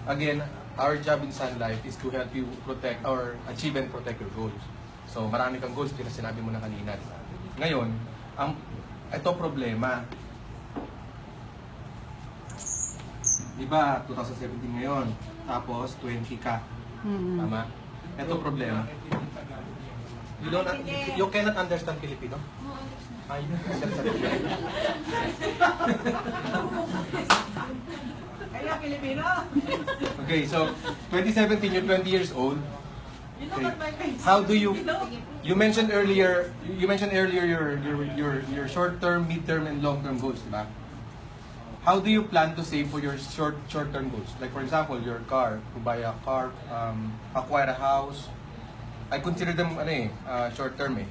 again, our job in Sun Life is to help you protect or achieve and protect your goals. So, marami kang goals, sinabi mo na kanina. Diba? Ngayon, ito problema. Diba, 2017 ngayon, tapos 20 ka. Tama? Ito problema. You cannot understand Filipino? Ay, Kaya Filipino? okay, so 2017, you're 20 years old. You know what my face? How do you mentioned earlier your short-term, mid-term, and long-term goals, diba? How do you plan to save for your short-term goals? Like for example, your car, to buy a car, acquire a house. I consider them short-term eh.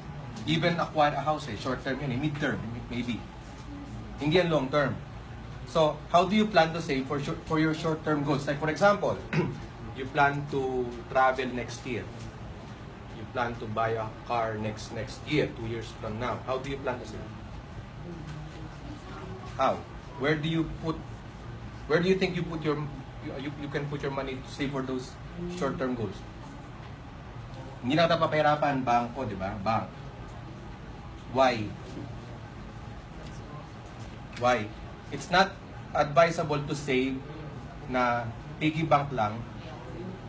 Even acquire a house short-term yun mid-term maybe. Hindi yan long-term. So, how do you plan to save for your short-term goals? Like for example, you plan to travel next year. You plan to buy a car next year, 2 years from now. How do you plan to save? How? Where do you think you can put your money to save for those short-term goals? Hindi na kita papahirapan, bangko, di ba? Bank. Why? Why? It's not advisable to save na piggy bank lang.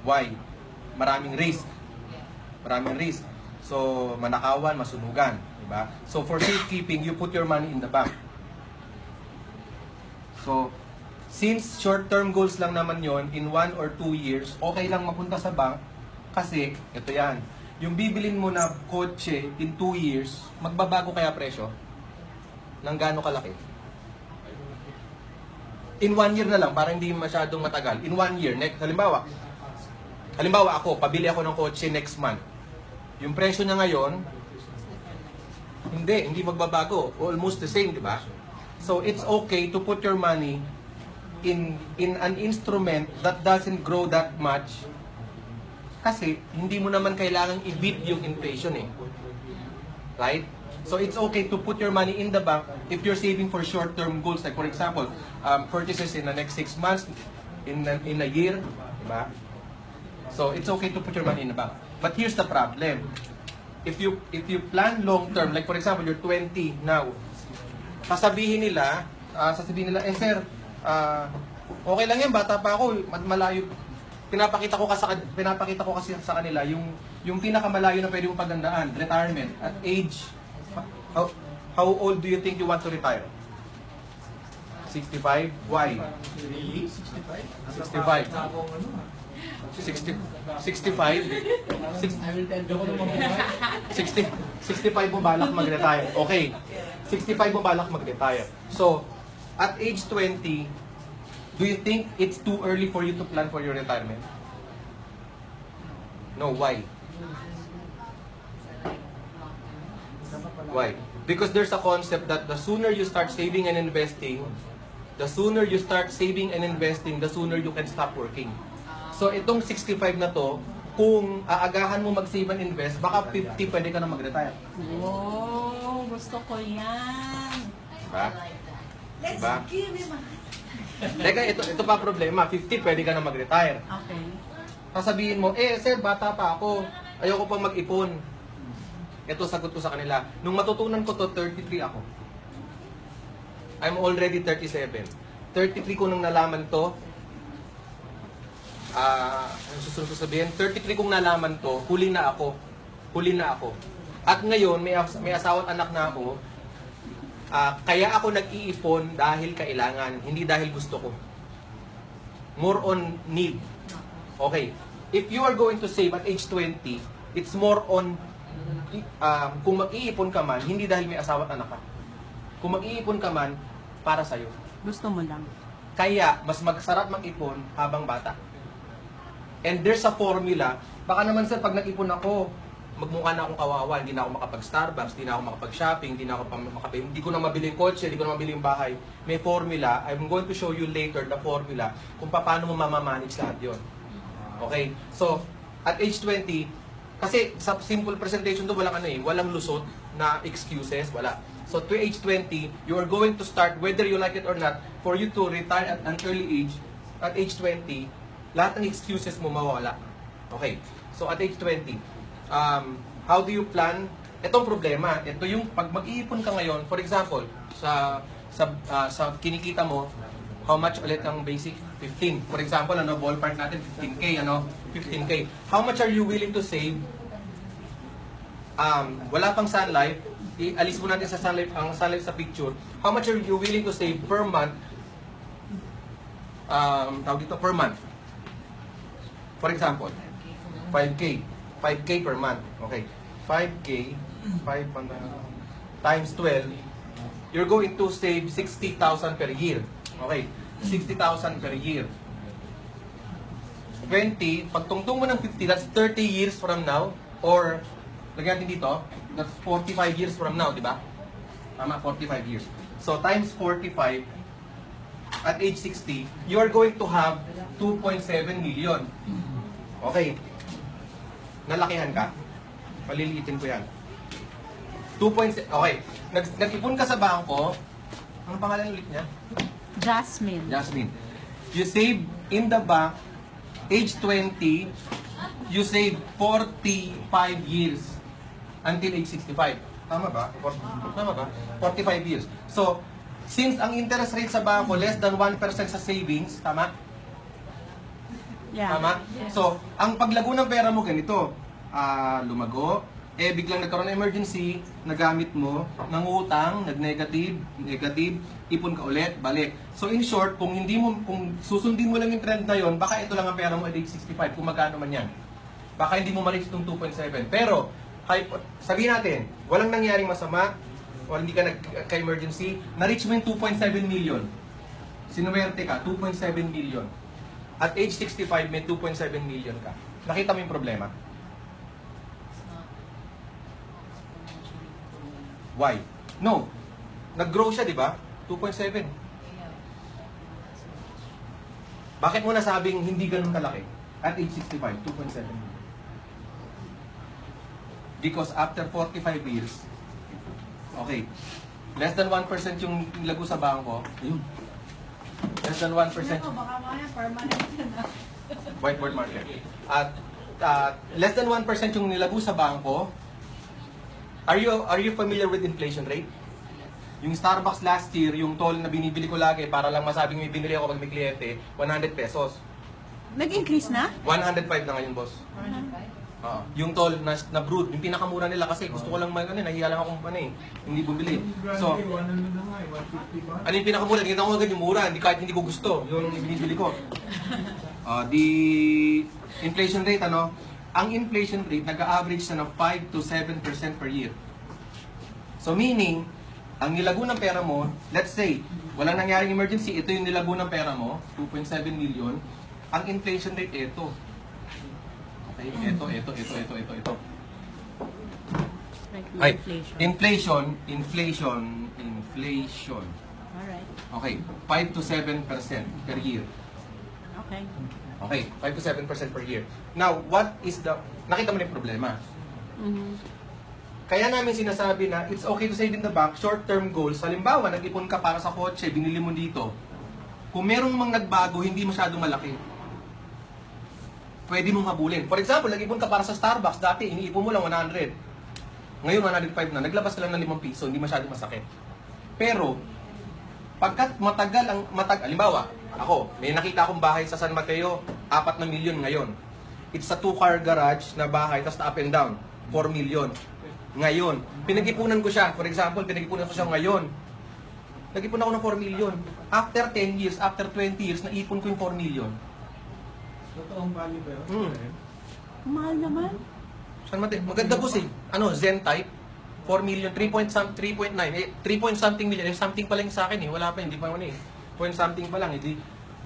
Why? Maraming risk. Maraming risk. So, manakawan, masunugan. Diba? So, for safekeeping, you put your money in the bank. So, since short-term goals lang naman yon, in 1 or 2 years, okay lang mapunta sa bank kasi, ito yan, yung bibilin mo na kotse in 2 years, magbabago kaya presyo? Nang gaano kalaki? In 1 year na lang, para hindi masyadong matagal. In 1 year, halimbawa ako, pabili ako ng kotse next month. Yung presyo niya ngayon, hindi magbabago. Almost the same, di ba? So, it's okay to put your money in an instrument that doesn't grow that much kasi hindi mo naman kailangang i-beat yung inflation eh. Right? So, it's okay to put your money in the bank if you're saving for short-term goals. Like, for example, purchases in the next 6 months, in a year, diba? So, it's okay to put your money in the bank. But here's the problem. If you plan long-term, like for example, you're 20 now, sasabihin nila, sir, okay lang yan, bata pa ako, malayo. Pinapakita ko kasi sa kanila yung pinakamalayo na pwede mong pagandaan, retirement at age. How old do you think you want to retire? 65? Why? 65. 65 mo balak mag-retire. Okay. 65 mo balak mag-retire. So, at age 20, do you think it's too early for you to plan for your retirement? No, why? Why? Because there's a concept that the sooner you start saving and investing, the sooner you can stop working. So, itong 65 na to, kung aagahan mo mag-save and invest, baka 50 pwede ka na mag-retire. Wow, gusto ko yan. Diba? Let's Diba? give him a... Teka, ito pa problema, 50 pwede ka na mag-retire. Okay. Sasabihin mo, sir, bata pa ako, ayoko pang mag-ipon. Ito, sagot ko sa kanila. Nung matutunan ko to, 33 ako. I'm already 37. 33 ko nung nalaman to, ang susunod ko sabihin, 33 kong nalaman to, huli na ako. At ngayon, may asawa at anak na ako, kaya ako nag-iipon dahil kailangan, hindi dahil gusto ko. More on need. Okay. If you are going to save at age 20, it's more on, kung mag-iipon ka man, hindi dahil may asawa at anak ka. Kung mag-iipon ka man, para sa'yo. Gusto mo lang. Kaya, mas magsarap mag-ipon habang bata. And there's a formula. Baka naman sir, pag nag-ipon ako, magmukha na akong kawawa, hindi na ako makapag-Starbucks, hindi na ako makapag-shopping, hindi ko na mabili yung kotse, hindi ko na mabili yung bahay. May formula. I'm going to show you later the formula kung paano mo mamamanage lahat yun. Okay? So, at age 20, kasi sa simple presentation to, walang lusot na excuses, wala. So, to age 20, you are going to start, whether you like it or not, for you to retire at an early age, at age 20, lahat ng excuses mo mawawala. Okay. So at age 20, how do you plan? Itong problema, ito yung pag mag-iipon ka ngayon, for example, sa kinikita mo, how much ulit ang basic? 15. For example, ballpark natin 15K, 15K. How much are you willing to save? Wala pang Sun Life, alis mo natin sa Sun Life, ang Sun Life sa picture. How much are you willing to save per month? Tawag dito, per month. For example, 5K. 5K per month. Okay. 5K, 5 times 12, you're going to save 60,000 per year. Okay. 60,000 per year. 20, pag tungtong mo ng 50, that's 30 years from now. Or, lagyan natin dito, that's 45 years from now, di ba? Tama, 45 years. So, times 45, at age 60, you are going to have 2.7 million. Okay. Nalakihan ka? Paliliitin ko yan. 2.7, okay. Nag-ipon ka sa bangko. Ano pangalan ulit niya? Jasmine. Jasmine. You save in the bank, age 20, you save 45 years until age 65. Tama ba? Tama ba? 45 years. So, since ang interest rate sa bangko less than 1% sa savings, tama? Yeah. Tama? Yes. So, ang paglago ng pera mo ganito, lumago, biglang nagkaroon ng emergency, nagamit mo, nangutang, nag-negative, ipon ka ulit, balik. So in short, kung susundin mo lang yung trend na yon, baka ito lang ang pera mo at age 65, kung magkano man yan. Baka hindi mo ma-reach itong 2.7. Pero, sabihin natin, walang nangyaring masama, o hindi ka nagka-emergency, na-reach mo yung 2.7 million. Sinuwerte ka, 2.7 million. At age 65, may 2.7 million ka. Nakita mo yung problema? Why? No. Nag-grow siya, di ba? 2.7. Bakit mo nasabing hindi ganun kalaki? At age 65, 2.7. Because after 45 years, okay, less than 1% yung lago sa bangko, ayun. Less than 1%. Baka maya, permanent na. Whiteboard marker. At less than 1% yung nilago sa bangko. Are you familiar with inflation rate? Yung Starbucks last year, yung toll na binibili ko lagi para lang masabing may binili ako pag may kliyente, 100 pesos. Nag-increase na? 105 na ngayon, boss. Yung toll na brood, yung pinakamura nila kasi gusto ko lang nahiya lang akong hindi bumili. So, ano yung pinakamura? Tingnan ko agad yung mura, kahit hindi ko gusto, yung binibili ko. The inflation rate, ang inflation rate, nag-average na ng 5 to 7% per year. So meaning, ang nilago ng pera mo, let's say, walang nangyaring emergency, ito yung nilago ng pera mo, 2.7 million, ang inflation rate, ito. Okay, ito. Ay, inflation. Alright. Okay, 5 to 7% per year. Okay. Okay, 5 to 7% per year. Now, what is nakita mo na yung problema. Mm-hmm. Kaya namin sinasabi na it's okay to save in the bank, short-term goals. Halimbawa, nag-ipon ka para sa kotse, binili mo dito. Kung merong mga nagbago, hindi masyado malaki. Pwede mong habulin. For example, nag-ipon ka para sa Starbucks, dati iniipon mo lang 100. Ngayon, 105 na. Naglabas ka lang ng 5 piso, hindi masyado masakit. Pero, pagkat halimbawa, ako, may nakita akong bahay sa San Mateo, 4 na milyon ngayon. It's a 2-car garage na bahay, tapos up and down, 4 million. Ngayon, pinag-ipunan ko siya. For example, pinag-ipunan ko siya ngayon. Nag-ipon ako ng 4 million. After 10 years, after 20 years, naipon ko yung 4 million. Totoong value ba yun? Mahal naman. San Mateo, maganda po Zen type. 4 million, 3.9, 3 point something million. Something pa lang sa akin wala pa, hindi pa naman point something pa lang, hindi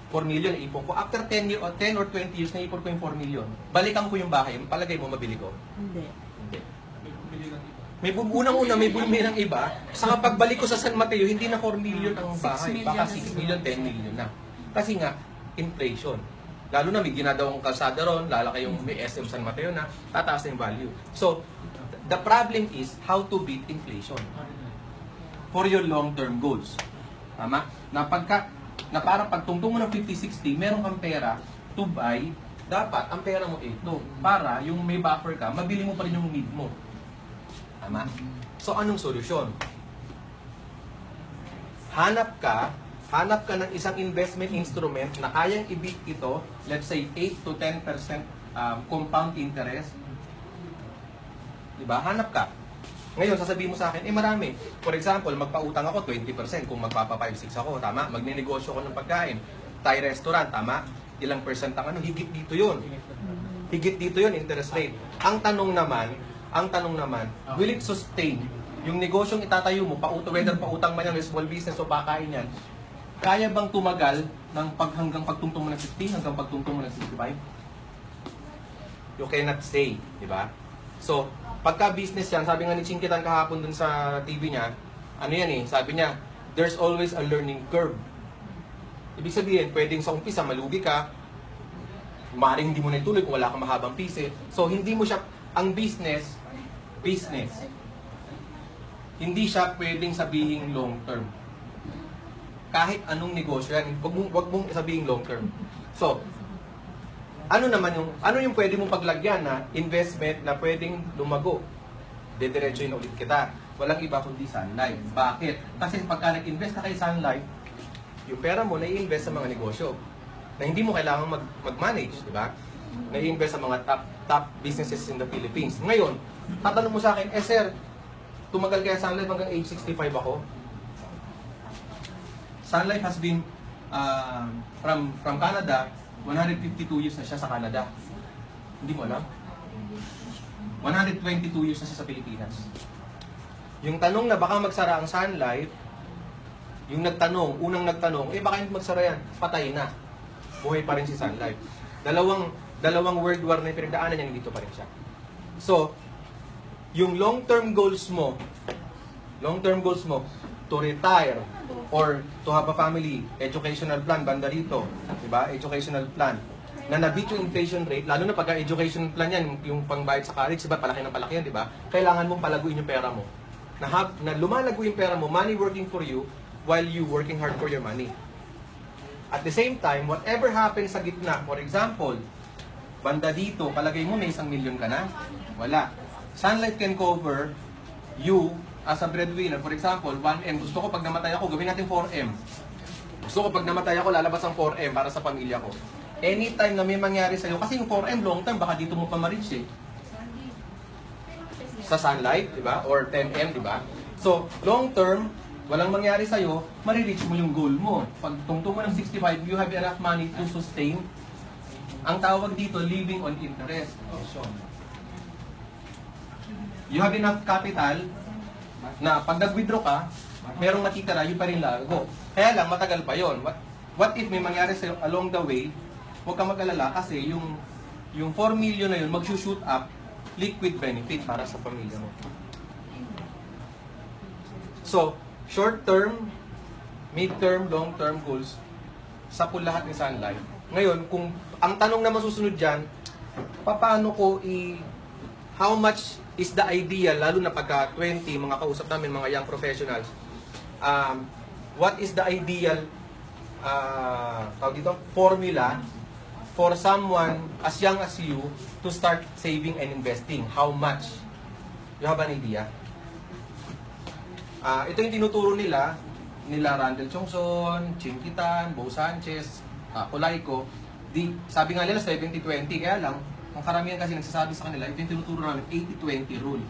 4 million ipon ko. After 10 or 20 years, naipon ko yung 4 million. Balikan ko yung bahay, palagay mo mabili ko? Hindi. Hindi. Unang-una, may bumili ng iba. Sa pagbalik ko sa San Mateo, hindi na 4 million ang 6 bahay. million Baka na 6 siguro. million, 10 million na. Kasi nga, inflation. Lalo na may ginadawang kalsada ron, lalaki yung may SM San Mateo na, tataas na yung value. So, the problem is how to beat inflation for your long-term goals. Tama? Na parang pagtungtong mo ng 50-60, meron kang pera, to buy, dapat ang pera mo ito. Para yung may buffer ka, mabili mo pa rin yung need mo. Tama? So, anong solusyon? Hanap ka ng isang investment instrument na kayang i-beat ito, let's say 8 to 10% compound interest. Diba? Hanap ka. Ngayon, sasabihin mo sa akin, marami. For example, magpautang ako 20% kung magpapa 5-6 ako, tama? Magnenegosyo ako ng pagkain. Thai restaurant, tama? Ilang percent ang ano, higit dito yun. Higit dito yun, interest rate. Ang tanong naman, will it sustain? Yung negosyong itatayo mo, whether pautang man yan, small business o pakain yan, kaya bang tumagal ng hanggang pagtungtong mo ng 15, hanggang pagtungtong mo ng 65? You cannot say, di ba? So, pagka business yan, sabi nga ni Chinkitan kahapon dun sa TV niya, ano yan eh, sabi niya, there's always a learning curve. Ibig sabihin, pwedeng sa umpisa malugi ka, maaaring hindi mo na ituloy kung wala kang mahabang pisi. So, hindi mo siya, ang business, hindi siya pwedeng sabihin long term. Kahit anong negosyo yan, wag mong sabihin long term. So, ano yung pwede mong paglagyan na investment na pwedeng lumago? Dediretsuhin na ulit kita. Walang iba kundi Sun Life. Bakit? Kasi pagka nag-invest ka kay Sun Life, yung pera mo na-i-invest sa mga negosyo na hindi mo kailangan mag-manage, di ba? Na-i-invest sa mga top businesses in the Philippines. Ngayon, tatanong mo sa akin, sir, tumagal kaya Sun Life hanggang age 65 ako? Sun Life has been from Canada, 152 years na siya sa Canada. Hindi mo alam? 122 years na siya sa Pilipinas. Yung tanong na baka magsara ang Sun Life, yung unang nagtanong, baka hindi magsara yan, patay na. Buhay pa rin si Sun Life. Dalawang World War na yung pinagdaanan niya, dito pa rin siya. So, yung long-term goals mo to retire or to have a family, educational plan, banda rito, diba? Educational plan, na nabit yung inflation rate, lalo na pagka educational plan yan, yung pangbayad sa college, diba? Palaki ng palaki yan, diba? Kailangan mong palaguin yung pera mo. Na lumalago yung pera mo, money working for you, while you working hard for your money. At the same time, whatever happens sa gitna, for example, banda dito, palagay mo may 1 million ka na? Wala. Sun Life can cover you as a breadwinner. For example, 1M. Gusto ko pag namatay ako, gawin natin 4M. Gusto ko pag namatay ako, lalabas ang 4M para sa pamilya ko. Anytime na may mangyari sa'yo, kasi yung 4M long term, baka dito mo pa ma-reach eh. Sa Sun Life, di ba? Or 10M, di ba? So, long term, walang mangyari sa'yo, marireach mo yung goal mo. Pag tungtong mo ng 65, you have enough money to sustain. Ang tawag dito, living on interest. You have enough capital na pag nag-withdraw ka, merong matitira, yun pa rin lago. Kaya lang, matagal pa yon. What if may mangyari sa'yo along the way, huwag kang mag-alala kasi yung 4 million na yun, mag-shoot up, liquid benefit para sa pamilya mo. So, short-term, mid-term, long-term goals, sa po lahat ni Sun Life. Ngayon, kung ang tanong na masusunod dyan, paano ko how much is the ideal, lalo na pagka 20, mga kausap namin, mga young professionals, what is the ideal formula for someone as young as you to start saving and investing? How much? You have an idea? Ito yung tinuturo nila Randall Chongson, Chinkitan, Bo Sanchez, Colayco. Sabi nga nila 70-20, kaya lang, ang karamihan kasi nagsasabi sa kanila, ito yung tinuturo namin, 80-20 rule.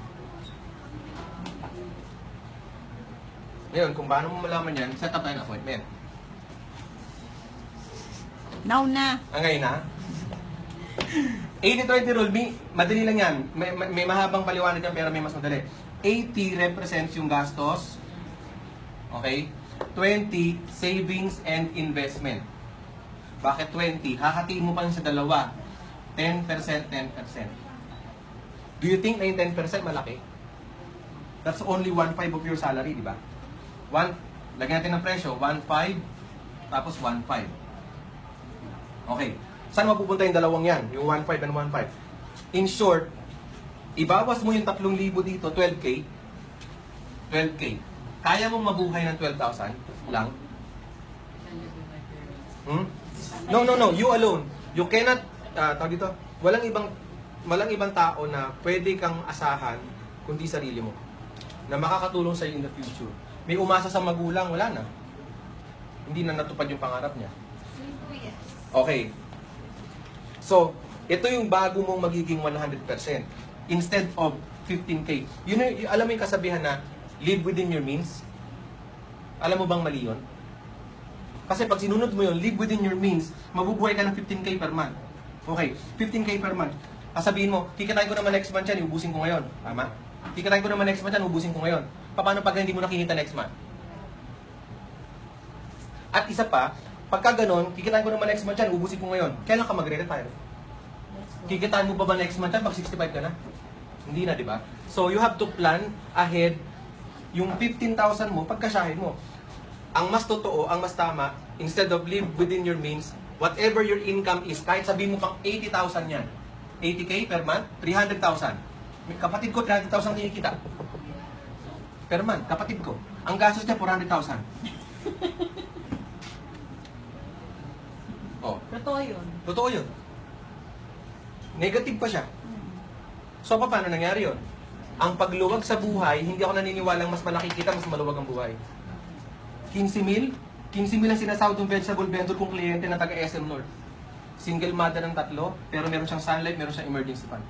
Ngayon, kung paano mo malaman yan, set up tayo ng appointment. Now na. Ngayon na? 80-20 rule, madali lang yan. May mahabang paliwanag yan, pero may mas madali. 80 represents yung gastos. Okay? 20, savings and investment. Bakit 20? Hahatiin mo pa sa dalawa. 10%, 10%. Do you think na yung 10% malaki? That's only 1/5 of your salary, di ba? Lagyan natin ng presyo, 1/5, tapos 1/5. Okay. Saan mapupunta yung dalawang yan? Yung 1/5 and 1/5. In short, ibawas mo yung 3,000 dito, 12K. 12K. Kaya mong mabuhay ng 12,000 lang? No. You alone. You cannot, tawag dito, walang ibang tao na pwede kang asahan kundi sarili mo. Na makakatulong sa'yo in the future. May umasa sa magulang, wala na. Hindi na natupad yung pangarap niya. Okay. So, ito yung bago mong magiging 100% instead of 15K. Alam mo yung kasabihan na live within your means? Alam mo bang mali yun? Kasi pag sinunod mo yun, live within your means, mabubuhay ka ng 15K per month. Okay, 15K per month. Sabihin mo, kikitain ko naman next month yan, iubusin ko ngayon. Tama? Kikitain ko naman next month yan, ubusin ko ngayon. Paano pag hindi mo nakikita next month? At isa pa, pagka ganon, kikitain ko naman next month yan, ubusin ko ngayon. Kailan ka magre-retire? Kikitain mo ba next month yan pag 65 ka na? Hindi na, di ba? So, you have to plan ahead yung 15,000 mo, pagkasyahin mo. Ang mas totoo, ang mas tama, instead of live within your means, whatever your income is, kahit sabihin mo pang 80,000 yan, 80K per month, 300,000. Kapatid ko, 300,000 kinikita. Per month, kapatid ko. Ang gastos niya, 400,000. Oh, Totoo yun. totoo yun. Negative pa siya. So, paano nangyari yun? Ang pagluwag sa buhay, hindi ako naniniwalang mas malaki kita, mas maluwag ang buhay. 15,000? 15,000 ang sinasahod ng vegetable vendor kong kliyente na taga SM North. Single mother ng 3, pero meron siyang sunlight, meron siyang emergency fund.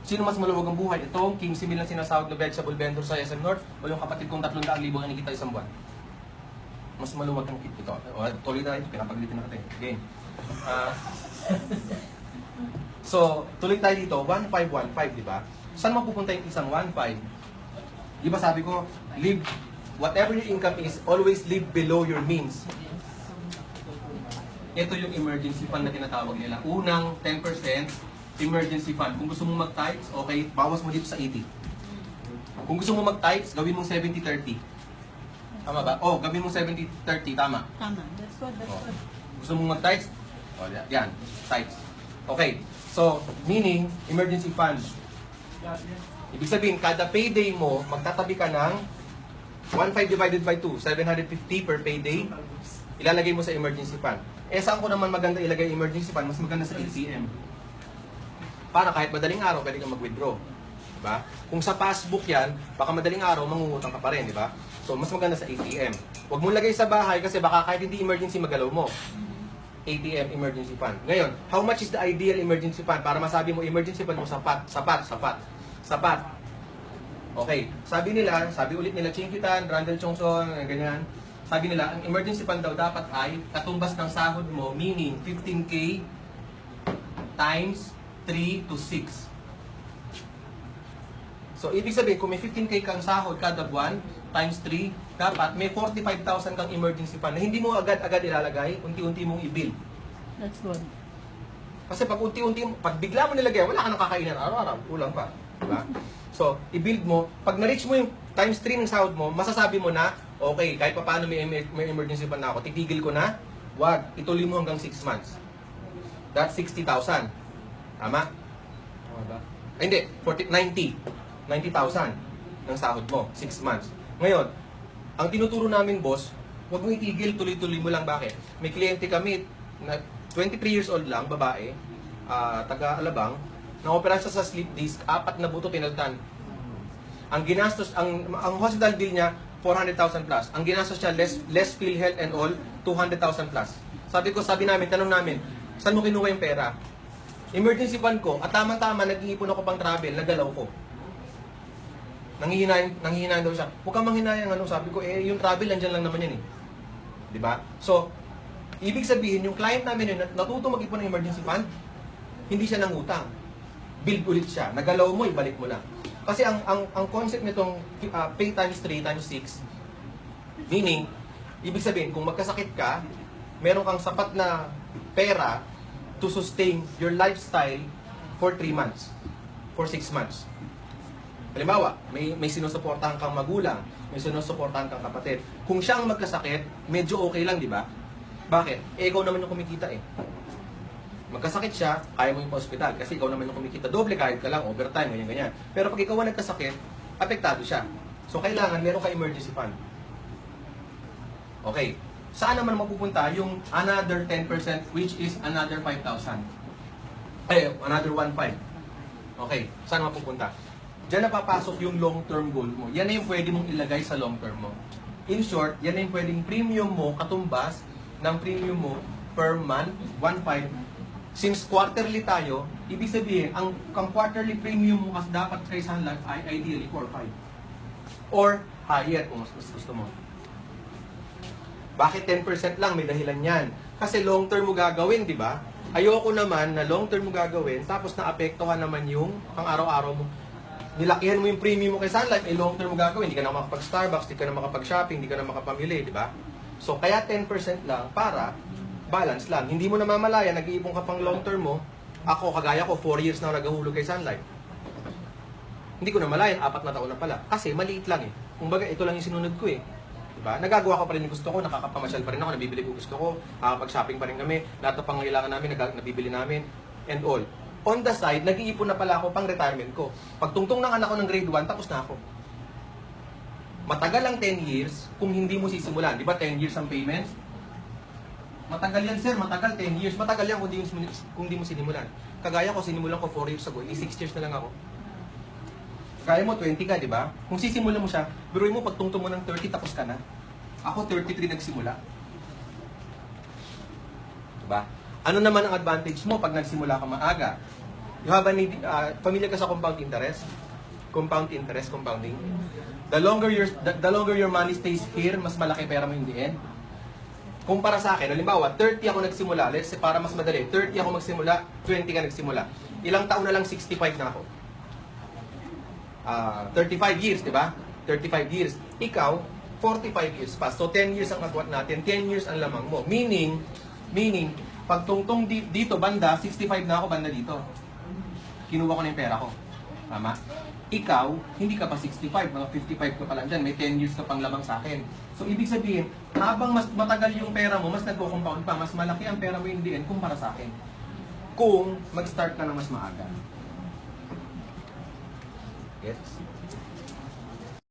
Sino mas maluwag ang buhay? Ito, 15,000 ang sinasahod ng vegetable vendor sa SM North o yung kapatid kong 300,000 ang nakikita isang buwan? Mas maluwag ang kit ito. O, tuloy na ito, pinapagalitin na natin. Game. So, tuloy tayo dito, 1,515, di ba? Saan mapupunta yung isang 1,5? Di ba sabi ko, live, whatever your income is, always live below your means. Ito yung emergency fund na tinatawag nila. Unang 10% emergency fund. Kung gusto mong mag-types, okay, bawas mo dito sa 80. Kung gusto mo mag-types, gawin mong 70-30. Tama ba? Oh, gawin mong 70-30, tama. Tama. That's good, that's Oh. good. Gusto mong mag-types? Oh, yan, types. Okay, so, meaning, emergency fund. Ibig sabihin, kada payday mo, magtatabi ka ng 1,500 divided by 2, 750 per payday, ilalagay mo sa emergency fund. Eh, saan ko naman maganda ilagay emergency fund? Mas maganda sa ATM. Para kahit madaling araw, pwede kang mag-withdraw. Diba? Kung sa passbook yan, baka madaling araw, mangungutang ka pa rin, di ba? So, mas maganda sa ATM. Huwag mo lagay sa bahay kasi baka kahit hindi emergency, magalaw mo. ATM emergency fund. Ngayon, how much is the ideal emergency fund? Para masabi mo, emergency fund mo sapat. Okay. Sabi ulit nila, Chinkitan, Randall Chongson, ganyan. Sabi nila, ang emergency fund daw dapat ay katumbas ng sahod mo, meaning 15K times 3 to 6. So, ibig sabihin, kung may 15K kang sahod kada buwan, times 3, dapat may 45,000 kang emergency fund na hindi mo agad-agad ilalagay, unti-unti mong i-build. That's good. Kasi pag bigla mo nilagay, wala ka nang kakainin araw-araw, kulang pa. Diba? So, i-build mo, pag na-reach mo yung times 3 ng sahod mo, masasabi mo na, okay, kahit pa paano may emergency fund na ako, titigil ko na, wag, ituloy mo hanggang 6 months. That's 60,000. Tama? Tama ba? Ay, hindi, 90,000 ng sahod mo, 6 months. Ngayon, ang tinuturo namin, boss, huwag mo itigil, tuloy-tuloy mo lang. Bakit? May kliyente kami na 23 years old lang, babae, taga-Alabang, na-opera siya sa sleep disc, 4 na buto pinaltan. Ang ginastos, ang hospital bill niya, 400,000 plus. Ang ginastos niya, less PhilHealth and all, 200,000 plus. Sabi namin, tanong namin, saan mo kinuha yung pera? Emergency fund ko, at tama-tama, nag-iipon ako pang travel, nagalaw ko. Nanghihinayang daw siya. Huwag kang manghinayang, sabi ko, yung travel, nandyan lang naman yan eh. Diba? So, ibig sabihin, yung client namin yun, natuto mag-ipon ng emergency fund, hindi siya nangutang. Build ulit siya. Nagalaw mo, ibalik mo na. Kasi ang concept nitong pay times 3 times 6, meaning, ibig sabihin, kung magkasakit ka, meron kang sapat na pera to sustain your lifestyle for 3 months, for 6 months. Halimbawa, may sinusuportahan kang magulang, may sinusuportahan kang kapatid. Kung siya ang magkasakit, medyo okay lang, di ba? Bakit? Ikaw naman yung kumikita eh. Magkasakit siya, kaya mo yung pa-hospital kasi ikaw naman yung kumikita. Doble kahit ka lang, overtime, ganyan-ganyan. Pero pag ikaw ang nagkasakit, apektado siya. So, kailangan meron ka emergency fund. Okay. Saan naman mapupunta yung another 10% which is another 5,000? Another 1,500. Okay, saan mapupunta? Diyan na papasok yung long-term goal mo. Yan na yung pwede mong ilagay sa long-term mo. In short, yan na yung pwedeng premium mo katumbas ng premium mo per month, 1,500. Since quarterly tayo, ibig sabihin, ang quarterly premium mo kasi dapat kay Sun Life ay ideally 4,500. Or higher kung mas gusto mo. Bakit 10% lang? May dahilan yan. Kasi long term mo gagawin, di ba? Ayoko naman na long term mo gagawin tapos naapektuhan naman yung pang-araw-araw mo. Nilakihan mo yung premium mo kay Sun Life, long term mo gagawin. Hindi ka na makapag-Starbucks, hindi ka na makapag-shopping, hindi ka na makapamili, di ba? So, kaya 10% lang para balance lang. Hindi mo namamalaya, nag-iipon ka pang long term mo. Ako, kagaya ko, 4 years na nagahulog kay Sun Life. Hindi ko namalayan, 4 na taon na pala. Kasi maliit lang eh. Kumbaga, ito lang yung sinunod ko eh. Diba? Nagagawa ko pa rin yung gusto ko, nakakapamasyal pa rin ako, nabibili ko gusto ko, nakakapag-shopping pa rin kami, lahat ng pangangailangan namin, nabibili namin, and all. On the side, nag-iipon na pala ako pang retirement ko. Pagtungtong ng anak ko ng grade 1, tapos na ako. Matagal ang 10 years kung hindi mo sisimulan. Di ba 10 years ang payments? Matagal yan, sir. Matagal, 10 years. Matagal yan kung di mo sinimulan. Kagaya ko, sinimulan ko 4 years ago. 6 years na lang ako. Kaya mo, 20 ka, di ba? Kung sisimulan mo siya, biruin mo, pagtungtong mo ng 30, tapos ka na. Ako, 33 nagsimula. Diba? Ano naman ang advantage mo pag nagsimula ka maaga? You have familiar ka sa compound interest? Compound interest, compounding. The longer your money stays here, mas malaki pera mo in the end. Kumpara sa akin, halimbawa, 30 ako nagsimula. Let's say, para mas madali, 30 ako magsimula, 20 ka nagsimula. Ilang taon na lang, 65 na ako. 35 years, di ba? 35 years. Ikaw, 45 years pa. So, 10 years ang agwat natin, 10 years ang lamang mo. Meaning, pag tungtong dito, banda, 65 na ako, banda dito. Kinuha ko na yung pera ko. Tama? Ikaw, hindi ka pa 65, mga 55 ka pa lang dyan. May 10 years ka pang lamang sa akin. So, ibig sabihin, habang mas matagal yung pera mo, mas nagko-compound pa, mas malaki ang pera mo in the end kumpara sa akin. Kung mag-start ka na mas maaga. Yes?